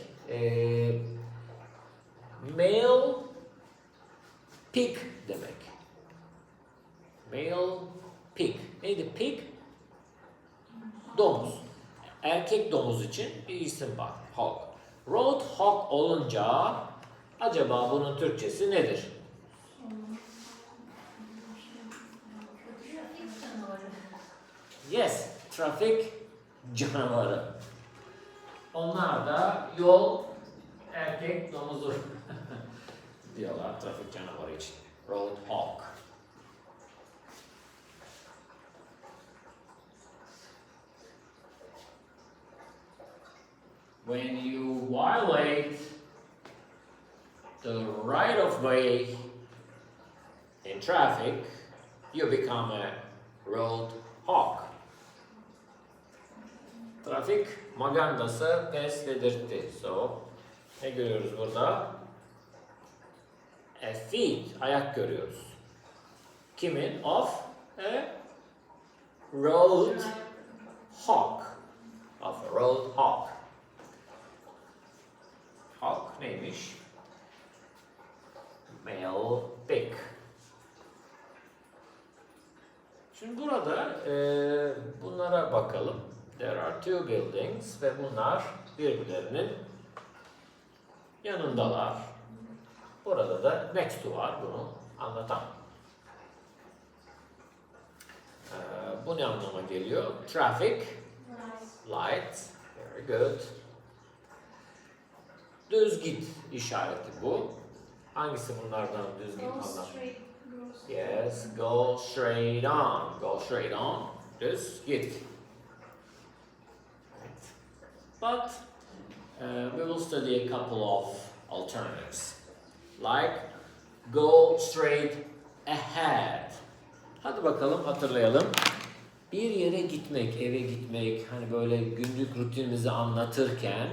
male pig demek. Male pig. Neydi pig? Domuz. Erkek domuz için bir isim var. Hog. Road hog olunca acaba bunun Türkçesi nedir? Trafik canavarı. Yes, trafik canavarı. Onlar da yol erkek domuzu diyorlar trafik canavarı için. Road hog. When you violate the right of way in traffic, you become a road hog. Trafik magandası pes dedirtti. So, ne görüyoruz burada? A feet, ayak görüyoruz. Kimin? Of a road hog. Of a road hog. Hog neymiş? Male pig. Şimdi burada bunlara bakalım. There are two buildings ve bunlar birbirlerinin yanındalar. Burada da next to var, bunu anlatan. Bu ne anlama geliyor? Traffic light. Very good. Düz git işareti bu. Hangisi bunlardan düz git Go anlamı? straight. Yes, go straight on. Go straight on. Düz git. But we will study a couple of alternatives. Like go straight ahead. Hadi bakalım hatırlayalım. Bir yere gitmek, eve gitmek, hani böyle günlük rutinimizi anlatırken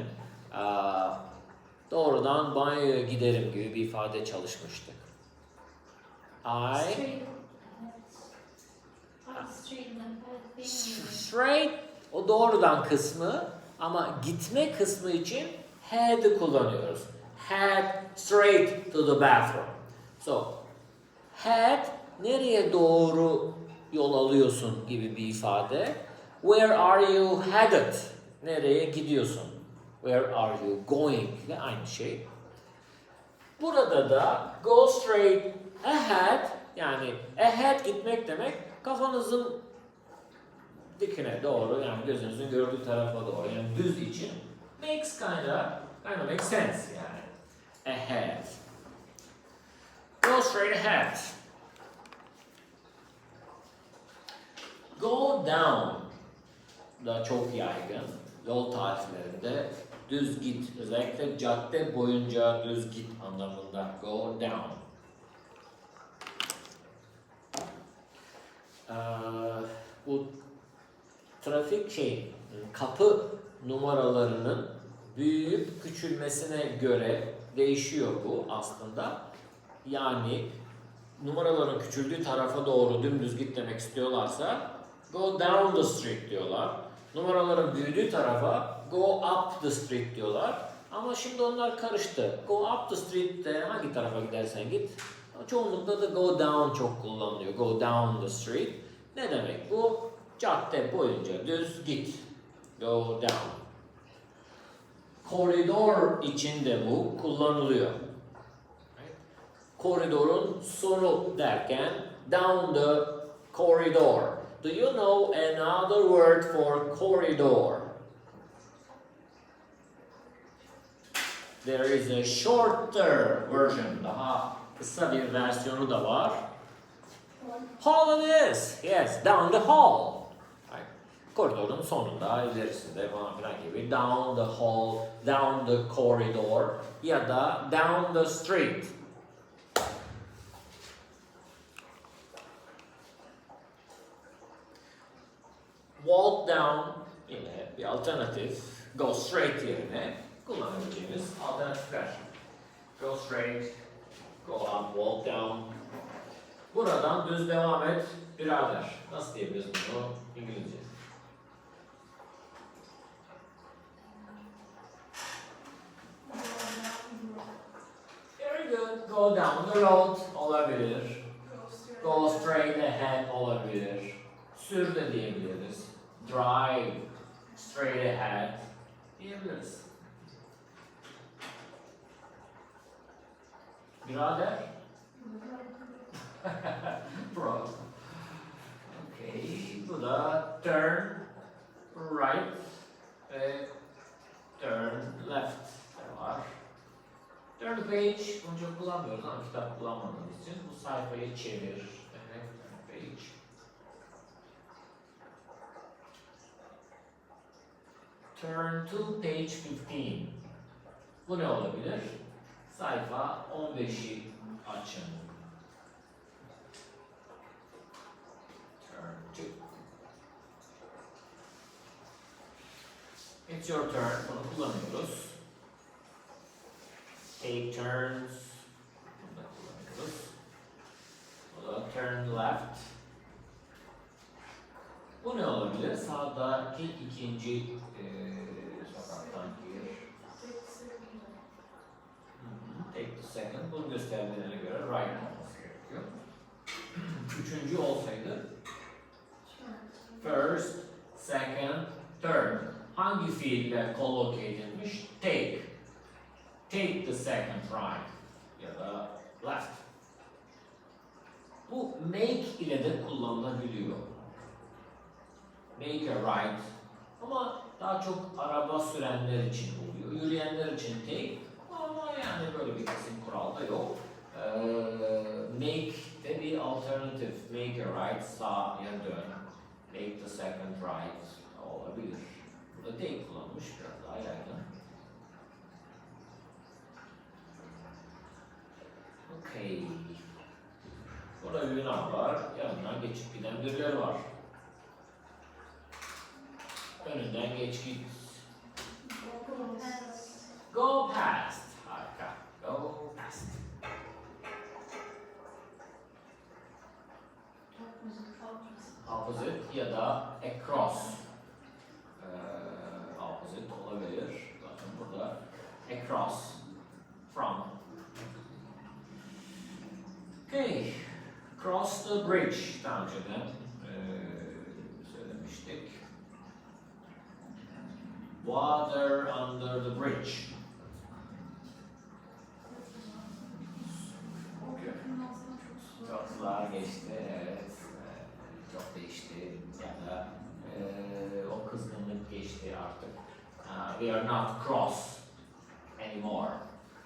doğrudan banyoya giderim gibi bir ifade çalışmıştık. Straight o doğrudan kısmı ama gitme kısmı için head'i kullanıyoruz. Head straight to the bathroom. So head nereye doğru yol alıyorsun gibi bir ifade. Where are you headed? Nereye gidiyorsun? Where are you going? ile aynı şey. Burada da go straight ahead, yani ahead gitmek demek kafanızın dikine doğru, yani gözünüzün gördüğü tarafa doğru, yani düz için makes kinda makes sense yani. Ahead. Go straight ahead. Go down da çok yaygın. Yol tariflerinde düz git, özellikle cadde boyunca düz git anlamında. Go down. Bu trafik kapı numaralarının büyüyüp küçülmesine göre değişiyor bu aslında. Yani numaraların küçüldüğü tarafa doğru dümdüz git demek istiyorlarsa go down the street diyorlar. Numaraların büyüdüğü tarafa go up the street diyorlar. Ama şimdi onlar karıştı. Go up the street'te hangi tarafa gidersen git. Çoğunlukla da go down çok kullanılıyor. Go down the street. Ne demek bu? Cadde boyunca düz git. Go down. Koridor için de bu kullanılıyor. Koridorun sonu derken down the corridor. Do you know another word for corridor? There is a shorter version. Daha kısa bir versiyonu da var. Hall it is. Yes, down the hall. Right. Koridorun sonunda, ilerisinde falan filan gibi. Down the hall, down the corridor ya da down the street. Walk down yine bir alternatif. Go straight yerine kullanabileceğimiz alternatifler. Go straight, go up, walk down. Buradan düz devam et birader. Nasıl diyebiliriz bunu İngilizce? Very good. Go down the road olabilir. Go straight ahead olabilir. Sür de diyebiliriz. Drive straight ahead diyebiliriz. Birader? Bro. Okay. Bu da turn right ve turn left de var. Turn the page. Bunu çok kullanmıyoruz ama kitap kullanmadığımız için bu sayfayı çevir. Evet, turn page. Turn to page 15. Bu ne olabilir? Sayfa 15'i açın. Turn to. It's your turn. Bunu kullanıyoruz. Take turns. Bunu da kullanıyoruz. Bu da turn left. Bu ne olabilir? Sağdaki ikinci sokaktan gir. Take the second. Bunu gösterdiğine göre right olması gerekiyor. Üçüncü olsaydı first, second, third. Hangi fiille collocate edilmiş? Take. Take the second right ya da left. Bu make ile de kullanılabiliyor. Make a right. Ama daha çok araba sürenler için oluyor. Yürüyenler için take. Ama yani böyle bir kesin kural da yok. Make de bir alternatif. Make a right, sağa dön. Make the second right olabilir. Burada take kullanmış, biraz daha yaygın. Okay. Burada bir bina var. Yanından geçip giden birileri var. Önünden geç git. Go past. Harika. Go past. Opposite ya da across. Opposite olabilir. Bakın burada across. From. Okay. Cross the bridge. Daha önceden söylemiştik. Water under the bridge. Çok sular geçti, evet. Çok değişti ya da o kızgınlık geçti artık. We are not cross anymore.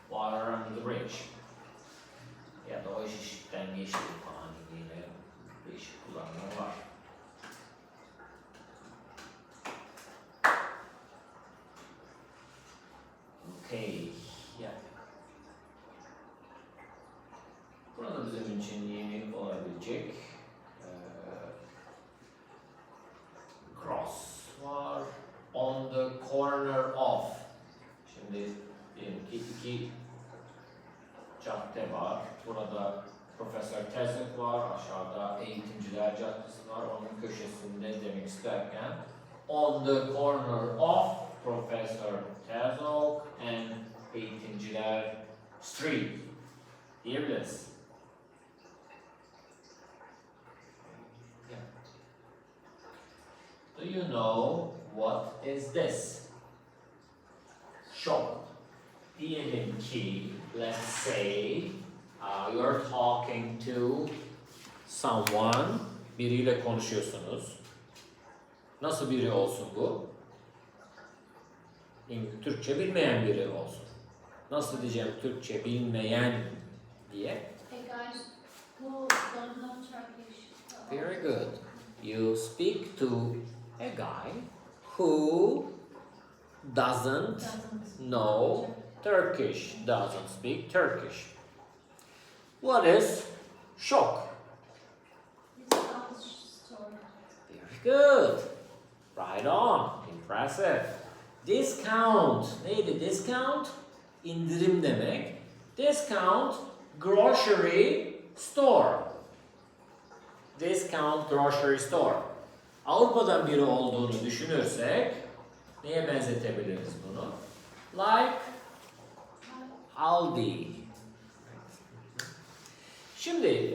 Water under the bridge. Ya da o iş işitten geçti falan gibi yine değişik kullanımlar var. için yeni olabilecek. Cross var. On the corner of. Şimdi diyelim ki iki cadde var. Burada Profesör Tezek var. Aşağıda Eğitimciler Caddesi var. Onun köşesinde demek isterken on the corner of Profesör Tezok and Eğitimciler Street diyebiliriz. Do you know what is this? Shop. Diyelim ki, let's say, you're talking to someone, biriyle konuşuyorsunuz. Nasıl biri olsun bu? Türkçe bilmeyen biri olsun. Nasıl diyeceğim Türkçe bilmeyen diye? Hey guys, who don't know Turkish? Very good. You speak to a guy who doesn't know Turkish, doesn't speak Turkish. What is shop? Discount store. Very good. Right on. Impressive. Discount. Neydi discount? İndirim demek. Discount grocery store. Discount grocery store. Avrupa'dan biri olduğunu düşünürsek neye benzetebiliriz bunu? Like Aldi. Şimdi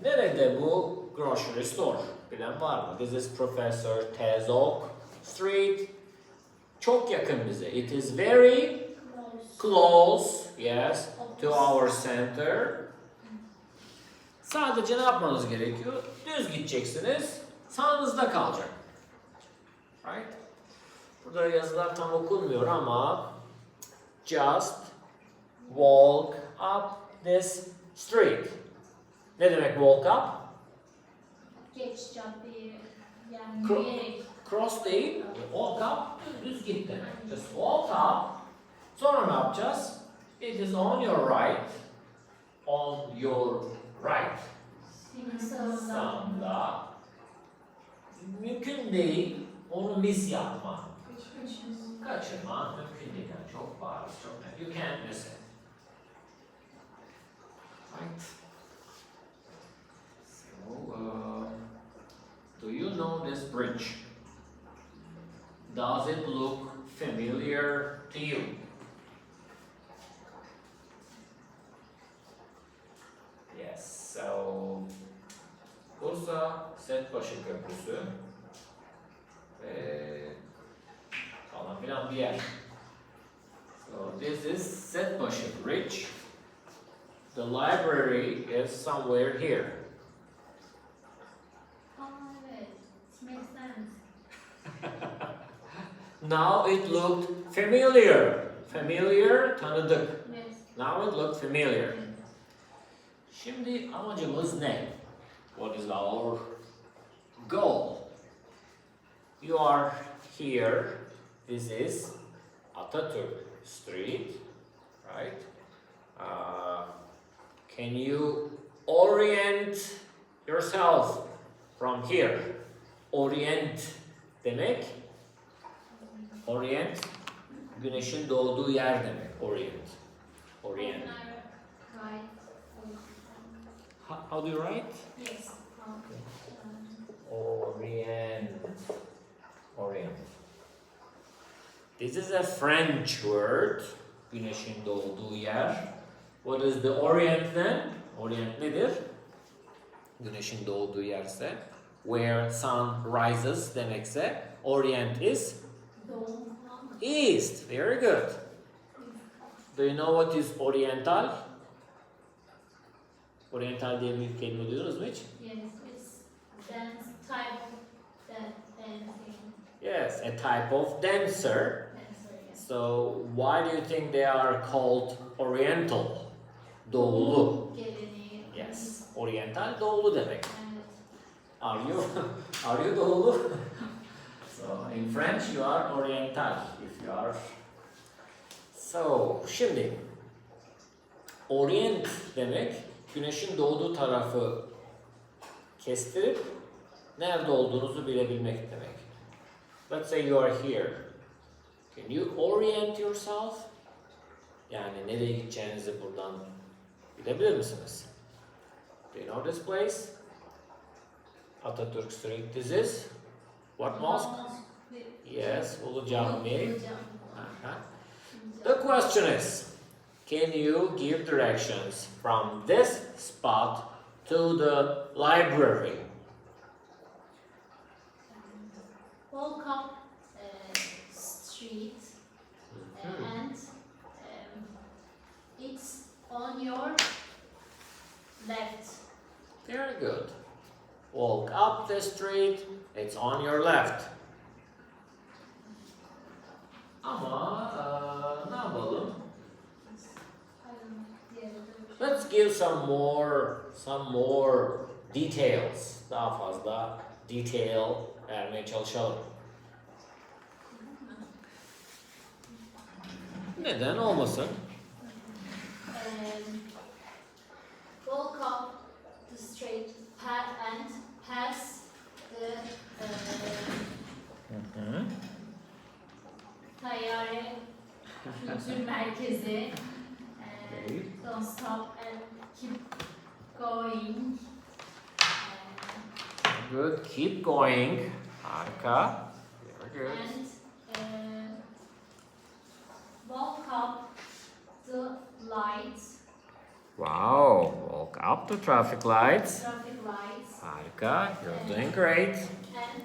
nerede bu grocery store? Bilen var mı? This is Professor Tezok Street. Çok yakın bize. It is very close, yes, to our center. Sadece ne yapmanız gerekiyor? Düz gideceksiniz. Sağınızda kalacak. Right? Burada yazılar tam okunmuyor ama just walk up this street. Ne demek walk up? Geç caddeyi yani Cro- yürüyerek. Cross değil, walk up, düz git demek. Just walk up. Sonra ne yapacağız? It is on your right. On your right. Sağında. Mümkün değil, onu miss yapma. Kaçırma, mümkün değil. Yani çok bariz, çok net. You can't miss it. Right? So, do you know this bridge? Does it look familiar to you? Yes, so Bursa Setbaşı Köprüsü ve falan filan bir yer. So this is Setbaşı Bridge. The library is somewhere here. Evet. It makes sense. Now it looked familiar. Familiar, tanıdık. Yes. Now it looked familiar. Şimdi amacımız ne? What is our goal? You are here. This is Atatürk Street, right? Can you orient yourself from here? Orient demek. Orient, güneşin doğduğu yer demek. Orient. Orient. Right. How do you write? Yes. Orient. Orient. This is a French word. Güneşin doğduğu yer. What is the Orient then? Orient nedir? Güneşin doğduğu yerse. Where sun rises demekse. Orient is Doğum. east. Very good. Do you know what is Oriental? Oriental diye bir kelime duydunuz mu hiç? Yes. It's dance type of that dancing. Yes, a type of dancer. Dancer. Yes. So why do you think they are called Oriental? Doğulu. Geleneği. Yes, Oriental doğulu demek. Evet. Are you doğulu? So in French you are Oriental if you are. So şimdi Orient demek güneşin doğduğu tarafı kestirip nerede olduğunuzu bilebilmek demek. Let's say you are here. Can you orient yourself? Yani nereye gideceğinizi buradan bilebilir misiniz? Do you know this place? Atatürk Street. This is what mosque? Yes, Ulu Cami. Uh-huh. The question is, can you give directions from this spot to the library? Walk up street and it's on your left. Very good. Walk up the street, it's on your left. Ama ne yapalım? Let's give some more details. Daha fazla detail vermeye çalışalım. Neden olmasın? Walk up the street and pass the Tayyare Kültür Merkezi. Don't stop and keep going. Good. Keep going. Harika. Very good. And walk up the lights, Wow. Walk up the traffic lights. traffic lights, Harika. You're doing great. and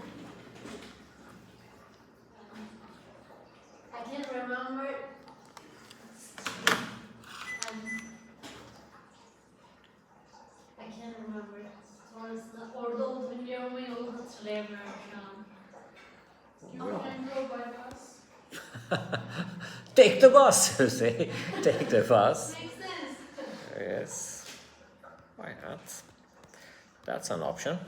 I can't remember. I can't remember. Sonrasında orada olduğunu biliyorum ama yolu hatırlayamıyorum şu an. Go by bus. Take the bus, you say. Take the bus. Makes sense. Yes. Why not? That's an option.